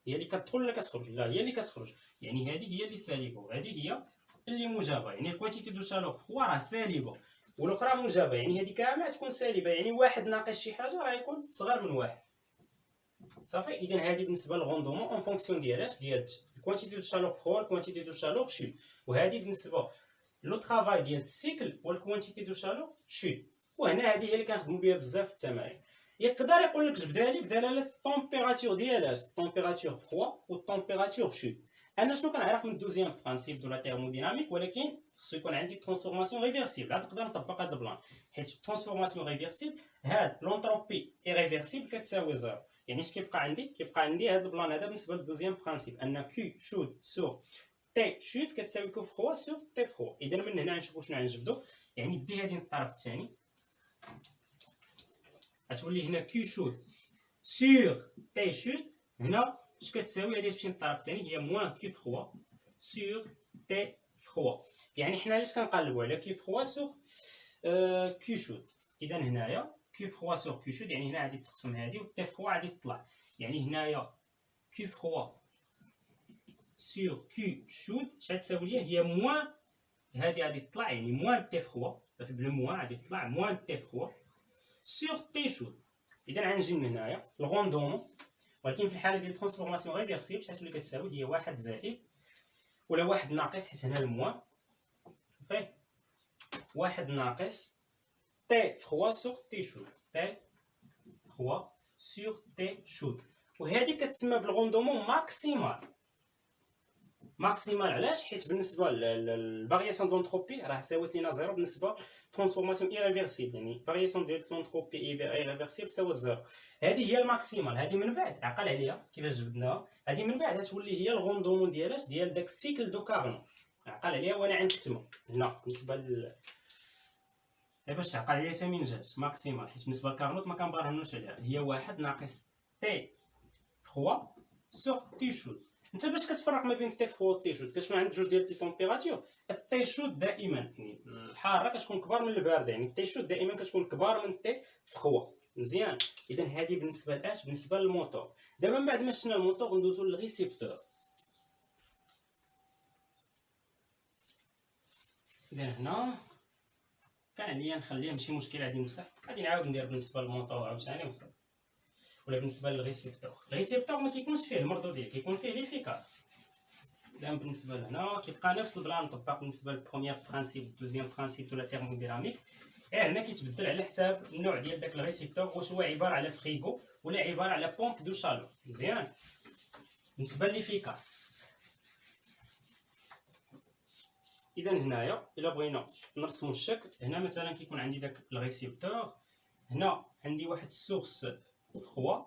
اللي كتدخل ولا كتخرج؟ لا، هي اللي كتخرج. يعني هذه هي اللي سالبه وهذه هي اللي موجبه. يعني الكوانتيتي دو شالور فخوا راه سالبه والاخرى موجبه، يعني هذه كامله تكون سالبه. يعني واحد ناقص شي حاجه راه يكون صغر من واحد صافي. اذا هذه بالنسبه للغوندومون اون فونكسيون ديال الكوانتيتي دو شالور فخوا الكوانتيتي دو شالور شود. وهذه بالنسبه لو طرافاي ديال السيكل والكوانتيتي دو شالور شود. وهنا هذه هي اللي كنخدموا بها بزاف في التمارين. يقدر يقول لك جبدها لي بدلاله التمبيراتور ديالاش، التمبيراتور فخوا والتمبيراتور شود. انا شنو كنعرف من الدوزيام برانسيپ دو لا تيرموديناميك، ولكن خصو يكون عندي ترانسفورماسيون ريفيرسيبل. عاد نقدر نطبق هذا البلان، حيت في الترانسفورماسيون ريفيرسيبل هاد لونتروبي ايريفيرسيبل كتساوي زيرو. يعني اش كيبقى عندي؟ كيبقى عندي هذا البلان هذا بالنسبه للدوزيام برانسيپ، ان كي شود سور تي شود كتساوي كو فخوا سور تي فخوا. اذا من هنا نشوفوا شنو غنجبدوا. يعني دي هذه الطرف الثاني غتولي هنا كي شود سور تي شود. هنا اش كتساوي؟ هذه تمشي للطرف الثاني هي موان كي فخوا سور تي فخوا. يعني حنا علاش كنقلبوا على كي فخوا سور كي شود؟ اذا هنايا كي فخوا سور كي شود، يعني هنا غادي تقسم هذه والتي فخوا غادي تطلع. يعني هنايا كي فخوا سور كي شود اش غتساوي ليا؟ هي موان هذه غادي تطلع، يعني موان تي فخوا صافي. بلو موان غادي تطلع موان تي فخوا سور تي شود. اذا غنجي من هنايا الغوندومون، ولكن في الحاله ديال الترانسفورماسيون ريفيرسيبل شحال اللي كتساوي؟ هي واحد زائد ولا واحد ناقص، حيت هنا الموان صافي، واحد ناقص تي فخوا سور تي شود، تي فخوا سور تي شود. وهذه كتسمى بالغوندومون ماكسيمال. ماكسيمال علاش؟ حيت بالنسبه للفارياسيون دونتروبي راه ساوت لينا زيرو بالنسبه ترانسفورماسيون ايريفيرسيبل، يعني فارياسيون ديال لونتروبي ايريفيرسيبل ساوت زيرو. هذه هي الماكسيمال. هذه من بعد عقل عليها كيفاش جبدناها. هذه من بعد غتولي هي الغوندومون ديالاش ديال داك السيكل دو كارنو. عقل عليها وانا غنكتبها هنا بالنسبه باش تعقل عليها حتى من جات ماكسيمال، حيت بالنسبه لكارنوت ما كنبرهنوش عليها، هي واحد ناقص تي 3 سور تي شوت. انت باش كتفرق ما بين تي 3 و تي شوت كتكون عندك جوج ديال لي تمبيراتور. التي شوت دائما يعني الحاره كتكون كبار من البارده، يعني التي شوت دائما كتكون كبار من تي 3. مزيان. اذا هذه بالنسبه لاش؟ بالنسبه للموتور. دابا من بعد ما شفنا الموتور ندوزو للريسيبتور. اذا هنا كان عليا نخليه ماشي مشكل، غادي نمسح، غادي نعاود ندير بالنسبه للموتور عاوتاني وصافي. ولا بالنسبه للريسيبتور، الريسيبتور ما كيكونش فيه المردوديه، كيكون فيه ليفيكاس. اذا بالنسبه لهنا كيبقى نفس البلان مطبق بالنسبه للبروميير برانسيپ دوزيام برانسيپ دو لا تيرموديناميك. هنا كيتبدل على حساب النوع ديال داك الريسيبتور، واش هو عباره على فريغو ولا عباره على بومب دو شالو. مزيان. بالنسبه لليفيكاس، اذا هنايا الا بغينا نرسموا الشكل، هنا مثلا كيكون عندي داك الريسيبتور، هنا عندي واحد السورس 3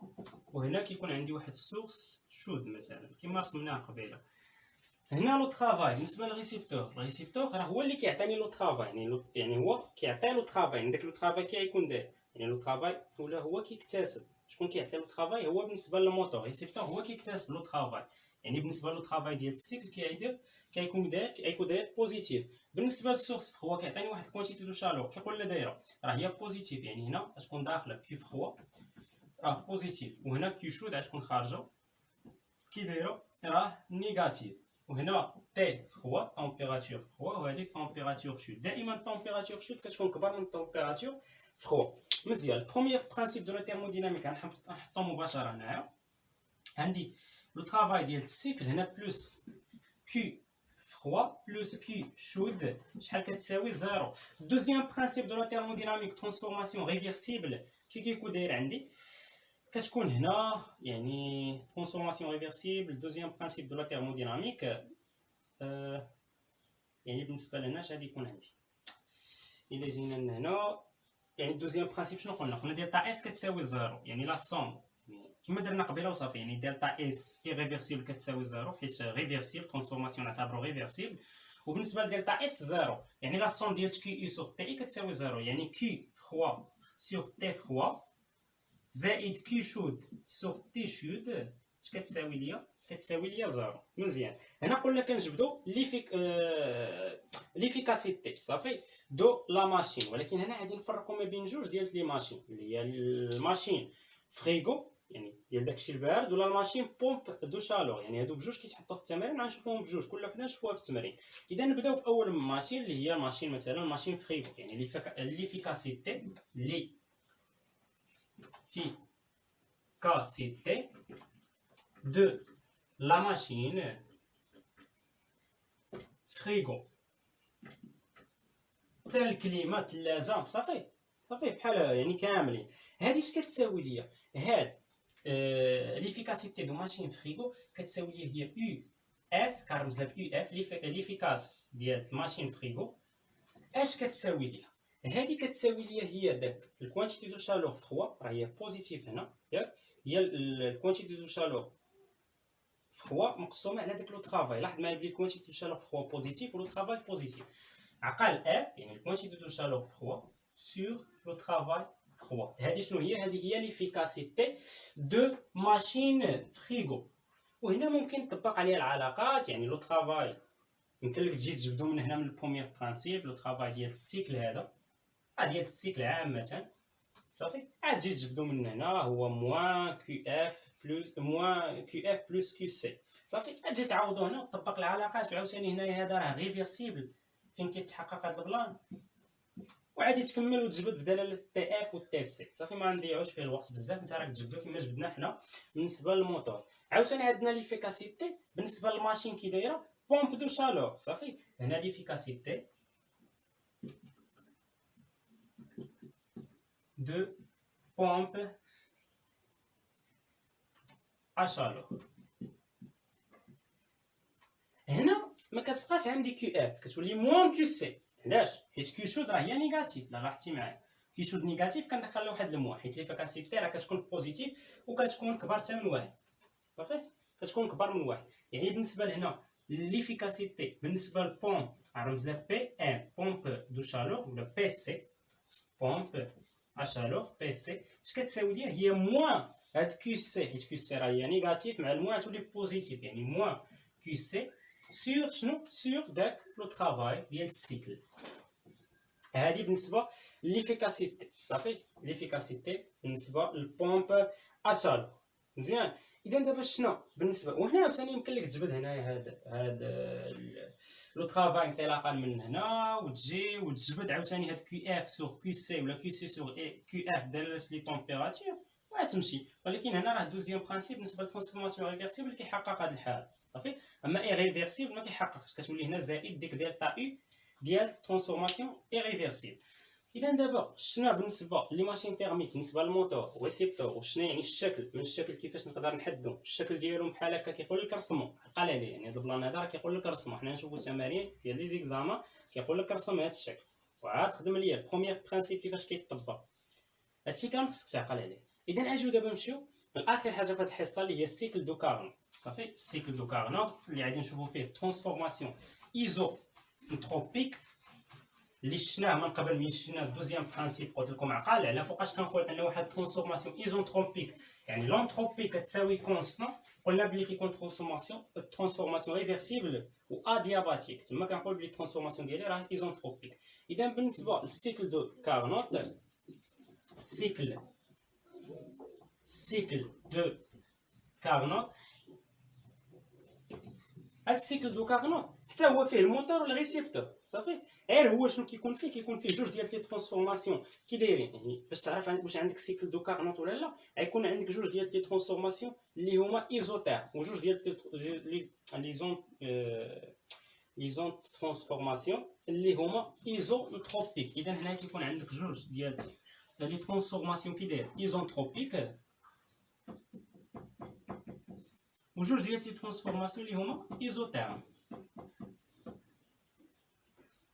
وهنا كيكون عندي واحد السورس شود مثلا كما رسمناه قبيله. هنا لو طرافاي بالنسبه للريسيبتور، الريسيبتور راه هو اللي كيعطيني لو طرافاي، يعني هو كيعطي لو طرافاي، يعني داك لو طرافاي كيكون داير، يعني لو طرافاي ولا هو كيكتسب. شكون كيعطي لو طرافاي؟ هو بالنسبه للموتور. الريسيبتور هو كيكتسب لو طرافاي، يعني بالنسبه لو طرافاي ديال السيكل كيكون داير بوزيتيف. بالنسبه للسورس هو كيعطيني واحد الكونتيتي دو شالور، كيقول لنا دايره راه هي بوزيتيف، يعني هنا غتكون داخله كيو فخوا راه بوزيتيف، وهنا كيو شود غتكون خارجه كي دايره راه نيجاتيف. وهنا تي فخوا تمبيراتور فخوا وهذيك تمبيراتور شود. دائما تمبيراتور شود كتكون كبر من تمبيراتور فخوا. مزيان. البروميير برانسيپ دو لا تيرموديناميك غنحطو مباشره هنايا. عندي لو طرافاي ديال السيكل هنا بلس كي فخوا بلس كي شود شحال كتساوي زيرو. دوزيام برانسيپ دو لا تيرموديناميك ترانسفورماسيون ريفيرسيبل كيكون داير عندي كتكون هنا، يعني ترانسفورماسيون ريفيرسيبل دوزيام برانسيپ دو لا تيرموديناميك. يعني بالنسبه لهنا اش غادي يكون عندي الا جينا لهنا، يعني دوزيام برانسيپ شنو قلنا دلتا اس كتساوي زيرو، يعني لا سوم كما درنا قبيله وصافي، يعني دلتا اس ايريفيرسيبل كتساوي زيرو حيت ريفيرسيبل ترانسفورماسيون نعتبرو ريفيرسيبل. وبالنسبه لدلتا اس زيرو، يعني لا سوم ديال كي اي سور تي اي كتساوي زيرو، يعني كي فخوا سور تي فخوا زائد كي شود سور تي شود اش كتساوي ليا؟ كتساوي ليا زيرو. مزيان. هنا قلنا كنجبدو ليفيكاسيتي صافي دو لا ماشين، ولكن هنا غادي نفرقوا ما بين جوج ديال لي ماشين، اللي هي الماشين فريغو يعني ديال داكشي البارد، ولا الماشين بومب دو شالور، يعني هادو بجوج كيتحطوا في التمارين غنشوفوهم بجوج كل وحده نشوفوها في التمرين. اذا نبداو باول ماشين اللي هي ماشين مثلا ماشين فريغو، يعني ليفيكاسيتي de la machine frigo. حتى الكلمه ثلاجه صافي بحال يعني كاملين. هادي اش كتساوي ليا؟ هاد ليفيكاسيتي دو ماشين فريغو كتساوي ليا هي يو اف، كنرمز لها بيو اف ليفيكاس ديال الماشين فريغو. اش كتساوي ليا؟ هادي كتساوي ليا هي داك الكوانتيتي دو شالور في 3 راه هي بوزيتيف هنا، ياك هي الكوانتيتي دو شالور في 3 مقسومه على داك لو طرافاي. لاحظ معايا بلي الكوانتيتي دو شالور في 3 بوزيتيف ولو طرافاي بوزيتيف. عقل اف يعني الكوانتيتي دو شالور في 3 سور لو طرافاي في 3. هذه شنو هي؟ هذه هي ليفيكاسيتي دو ماشين فريغو. وهنا ممكن تطبق عليها العلاقات، يعني لو طرافاي يمكن لك تجي تجبدو من هنا من البروميير برانسيپ لو طرافاي ديال السيكل هذا ديال السيكل عامه صافي، عاد تجي تجبدو من هنا هو موان كيو اف بلس كيو سي صافي. تجي تعوضو هنا وتطبق العلاقات. وعاوتاني هنايا هذا راه ريفيرسيبل فين كيتحقق هذا البلان، وعادي تكمل وتجبد بدلاله تي اف و تي سي صافي. ما نضيعوش فيه الوقت بزاف، انت راك تجبدو كما جبدنا حنا بالنسبه للموتور. عاوتاني عندنا ليفيكاسيتي بالنسبه للماشين كي دايره بومب دو شالور صافي. هنا ليفيكاسيتي دو بومب ا شالور. هنا ما كتبقاش عندي كيو اف، كتولي موان كيو سي. علاش؟ حيت كيو شود راه هي نيجاتيف. لا لاحظتي معايا كيو شود نيجاتيف كندخل لها واحد الموان، حيت ليفيكاسيتي راه كتكون بوزيتيف وكتكون كبر حتى من واحد. صافي كتكون كبر من واحد. يعني بالنسبه لهنا ليفيكاسيتي بالنسبه للبومب غنرمز لها بي ام بومب دو شالور ولا بي سي بومب ا شالور بي سي. اش كتساوي ليا؟ هي موان هاد كيو سي، حيت كيو سي راه هي نيجاتيف مع الموان تولي بوزيتيف، يعني موان كيو سي سور شنو؟ سور داك لو طرافاي ديال السيكل. هادي بالنسبه ليفيكاسيتي. صافي ليفيكاسيتي بالنسبه للبومب ا شالور. مزيان. اذا دابا شنو بالنسبه وهنا عاوتاني يمكن لك تجبد هنايا هاد لو طرافاي انطلاقا من هنا وتجي وتجبد عاوتاني هاد كيو اف سور كيو سي ولا كيو سي سور كيو اف داله لي طومبيراتور وغتمشي. ولكن هنا راه دوزيام برانسيپ بالنسبه للترانسفورماسيون ريفيرسيبل كيحقق هاد الحاله. صافي. اما ايريفيرسيبل ما كيحققش، كتولي هنا زائد ديك ديال تا او ديال ترانسفورماسيون ايريفيرسيبل. اذا دابا شنو بالنسبه لي ماشين تيرميك بالنسبه للموتور وريسيبتور وشنو يعني الشكل من الشكل كيفاش نقدر نحدو الشكل ديالهم بحال هكا كيقول لك رسمو قال عليه. يعني هذا البلان هذا راه كيقول لك رسمو. حنا نشوفوا تمارين ديال لي زيكزامان كيقول لك رسم هذا الشكل وعاد خدم ليا البروميير برينسيپ كيفاش كيطبق. هادشي كامل خصك تعقل عليه. اذا اجيو دابا نمشيو لاخر حاجه في هذه الحصه اللي هي السيكل دو كارنوت. صافي السيكل دو كارنوت اللي غادي نشوفوا فيه ترانسفورماسيون ايزوتروبيك اللي شفناه من قبل. من شفنا الدوزيام برانسيپ قلت لكم عقل على فوقاش كنقول ان واحد ترانسفورماسيون ايزوتروبيك يعني لونتروبي كتساوي كونستون. قلنا بلي كيكون ترانسفورماسيون ريفيرسيبل و ادياباتيك، تما كنقول بلي الترانسفورماسيون ديالي راه ايزوتروبيك. اذا بالنسبه للسيكل دو كارنوت سيكل دو كارنوت هاد السيكل دو كارنوت حتى هو فيه الموتور والريسيبتور. صافي غير هو شنو كيكون فيه؟ كيكون فيه جوج ديال لي ترانسفورماسيون كي دايرين. يعني باش تعرف واش عندك سيكل دو كارنوت ولا لا غيكون عندك جوج ديال لي ترانسفورماسيون اللي هما ايزوتير وجوج ديال لي زون ترانسفورماسيون اللي هما ايزوتروبيك. اذا هنا كيكون عندك جوج ديال لي ترانسفورماسيون كي داير ايزوتروبيك وجوج ديال لي ترانسفورماسيون اللي هما ايزوتير.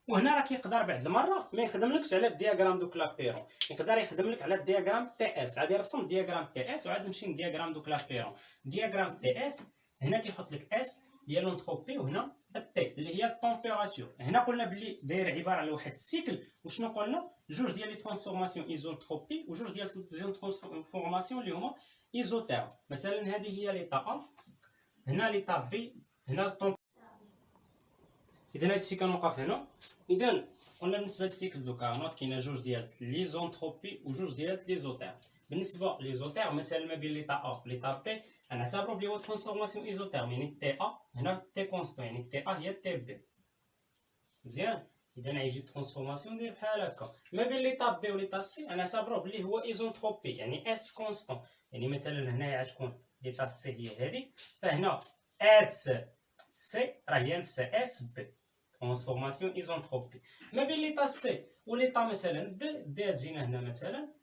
وهنا راه كيقدر بعد المره ما يخدملكش على الدياغرام دو كلابيرون، يقدر يخدم لك على الدياغرام تي اس. غادي نرسم الدياغرام تي اس وعاد نمشي للدياغرام دو كلابيرون. دياغرام تي اس هنا كيحط لك اس هي لونتروبي وهنا التي اللي هي التمبيراتور. هنا قلنا بلي داير عباره على واحد السيكل وشنو قلنا جوج ديال لي ترانسفورماسيون ايزوتروبي وجوج ديال لي ترانسفورماسيون اللي هما ايزوتير. مثلا هذه هي ليطا ا، هنا ليطا بي، هنا الطوم. اذا هادشي كنوقف هنا. اذا قلنا بالنسبه للسيكل دو كارنوت كاينه جوج ديال لي زونتروبي وجوج ديال لي زوتير. بالنسبه لي زوتير مثلا ما بين ليطا ا وليطا بي غنعتبروا بلي هو ترانسفورماسيون ايزوتير. يعني تي ا هنا تي كونستون يعني تي ا هي تي بي. مزيان. اذا غيجي ترانسفورماسيون ديال بحال هكا. ما بين ليطا بي وليطا سي غنعتبروا بلي هو ايزوتروبي يعني اس كونستون. يعني مثلا هنايا غتكون ليطا سي هي هذه، فهنا اس سي راه هي نفسها اس بي ترانسفورماسيون ايزوتروبي. ما بين ليطا سي وليطا مثلا دي تجينا هنا مثلا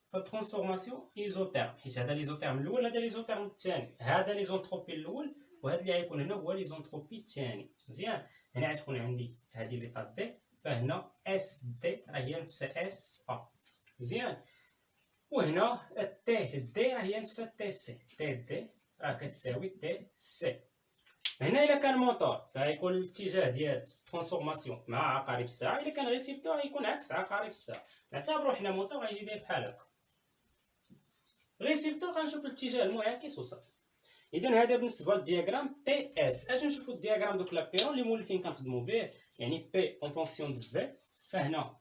فالترانسفورماسيون ايزوتير، حيت هذا ليزوتير من الاول هذا ليزوتير من الثاني. هذا ليزوتروبي الاول وهذا اللي غيكون هنا هو ليزوتروبي الثاني. مزيان. هنا غتكون عندي هذه ليطا دي فهنا اس دي راه هي نفسها اس ا. مزيان. وهنا التي دي راه هي نفسها تي سي. تي دي راه كتساوي تي سي. هنا الا كان موتور فغيكون الاتجاه ديال الترانسفورماسيون مع عقارب الساعه، الا كان ريسيبتور غيكون عكس عقارب الساعه. نعتبروا حنا موتور غيجي داير بحال هكا، ريسيبتور غنشوف الاتجاه المعاكس وصافي. اذا هذا بالنسبه للدياغرام تي اس. اجي نشوفوا الدياغرام دو كلابيرون اللي مولفين كنخدموا به، يعني بي اون فونكسيون دو في. فهنا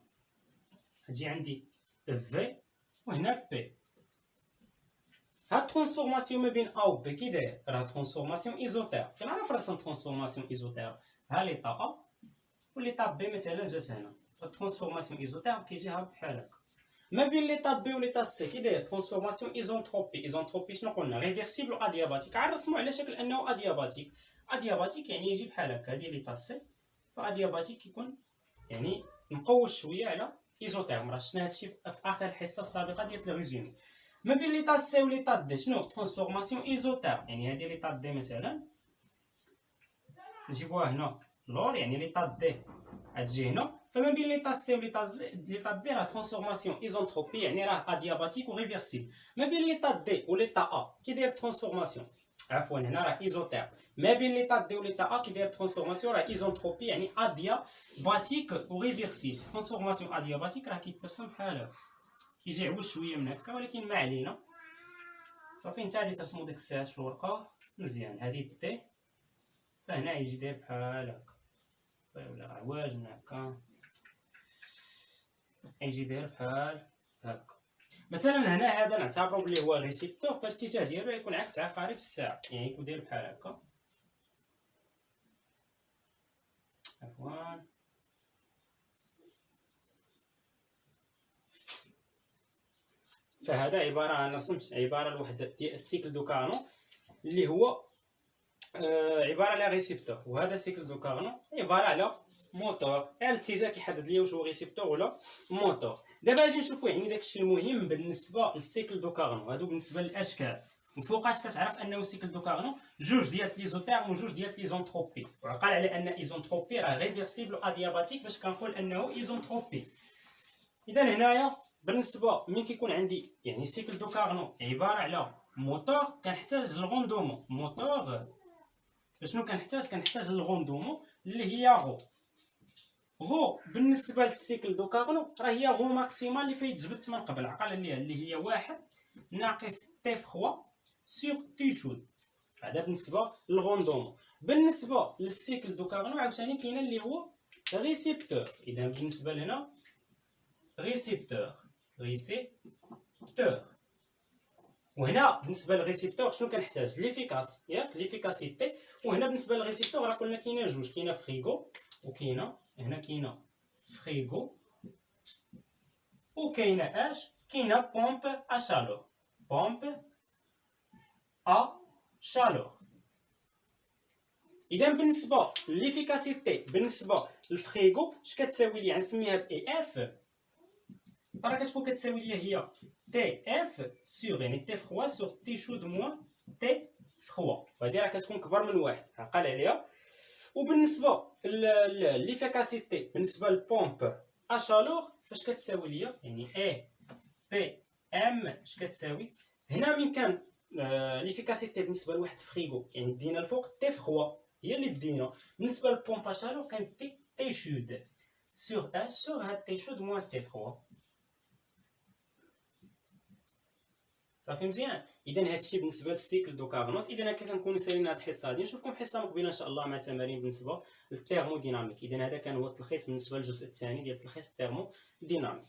غتجي عندي في وهنا بي. هاد ترانسفورماسيون ما بين ا و بي كي داير؟ راه ترانسفورماسيون ايزوتير. كنعرف نرسم ترانسفورماسيون ايزوتير. ها ليطا ا وليطا بي مثلا جات هنا، الترانسفورماسيون ايزوتير كيجيها بحال هكا. ما بين ليطا بي وليطا سي كي داير؟ ترانسفورماسيون ايزوتروبي. ايزوتروبي شنو قلنا؟ ريفيرسيبل و ادياباتيك. غنرسمو على شكل انه ادياباتيك. ادياباتيك يعني يجي بحال هكا. هادي ليطا سي فادياباتيك كيكون يعني مقوش شويه على ايزوتيرم. راه شفنا هادشي في اخر الحصه السابقه ديال الريزومي. ما بين ليطا سي وليطا دي شنو؟ ترانسفورماسيون ايزوتير. يعني هذه ليطا دي مثلا نجيبوها هنا لور يعني ليطا دي غتجي هنا. فما بين ليطا سي وليطا دي راه ترانسفورماسيون ايزونتروبي يعني راه ادياباتيك وريفرسيبل. ما بين ليطا دي وليطا ا كي داير ترانسفورماسيون، عفوا هنا راه ايزوتير. ما بين ليطا دي وليطا ا كي داير ترانسفورماسيون راه ايزونتروبي يعني ادياباتيك وريفرسيبل. ترانسفورماسيون ادياباتيك راه كيترسم بحال هكا، كيجي عوج شويه من هكا ولكن ما علينا. صافي نتا غادي ترسمو ديك الساعات في الورقه مزيان. هادي دي فهنا يجي داير بحال هكا ولا عواج من هكا، يجي داير بحال هكا. مثلا هنا هذا نعتبرو بلي هو ريسيبتور، فالاتجاه ديالو يكون عكس عقارب الساعه يعني يكون داير بحال هكا. عفوا فهذا عباره عن رسمت عباره الوحده ديال السيكل دو كارنو اللي هو عباره على ريسيبتور، وهذا سيكل دو كارنو عباره على موتور. الاتجاه كيحدد ليا واش هو ريسيبتور ولا موتور. دابا اجي نشوفوا يعني داكشي المهم بالنسبه للسيكل دو كارنو. هادو بالنسبه للاشكال. وفوقاش كتعرف انه سيكل دو كارنو جوج ديال ليزوتيرم وجوج ديال ليزونتروبي، وعقل على ان ايزونتروبي راه ريفرسيبل ادياباتيك باش كنقول انه ايزونتروبي. اذا هنايا بالنسبه ملي كيكون عندي يعني سيكل دو كارنو عباره على موتور، كنحتاج الغوندومون. موتور شنو كنحتاج الغوندومون اللي هي غو بالنسبه للسيكل دو كارنو راه هي غو ماكسيمال اللي فيتجبدت من قبل. عقل عليها اللي هي 1 ناقص تي فخوا سور تي شود. هذا بالنسبه للغوندومون. بالنسبه للسيكل دو كارنو عاوتاني كاين اللي هو ريسيبتور. اذا بالنسبه لهنا ريسيبتور وهنا بالنسبه للريسيبتور شنو كنحتاج؟ ليفيكاس ياك ليفيكاسيتي. وهنا بالنسبه للريسيبتور راه قلنا كاينه جوج، كاينه فريغو وكاينه هنا كاينه فريغو وكاينه كاينه بومب ا شالور. بومب ا شالور. اذا بالنسبه لليفيكاسيتي بالنسبه للفريغو اش كتساوي لي؟ غنسميها ب اي اف، راه كتكون كتساوي لي هي تي اف سور يعني تي فخوا سور تي شود موان تي فخوا، وهادي راه كتكون كبر من واحد. عقل عليها. وبالنسبه ليفيكاسيتي بالنسبه للبومب ا شالور فاش كتساوي ليا يعني اي بي ام اش كتساوي هنا من كان ليفيكاسيتي بالنسبه لواحد فريغو يعني دينا الفوق تي فخوا هي اللي دينا. بالنسبه للبومب ا شالور كانت تي شود سور ا سور هاد تي شود موان تي فخوا. صافي مزيان. اذا هادشي بالنسبه للسيكل دو كارنوت. اذا هكا كنكونوا سالينا هاد الحصه هادي، نشوفكم حصه مقبله ان شاء الله مع تمارين بالنسبه للثيرموديناميك. اذا هذا كان هو التلخيص بالنسبه للجزء الثاني ديال تلخيص الثيرموديناميك.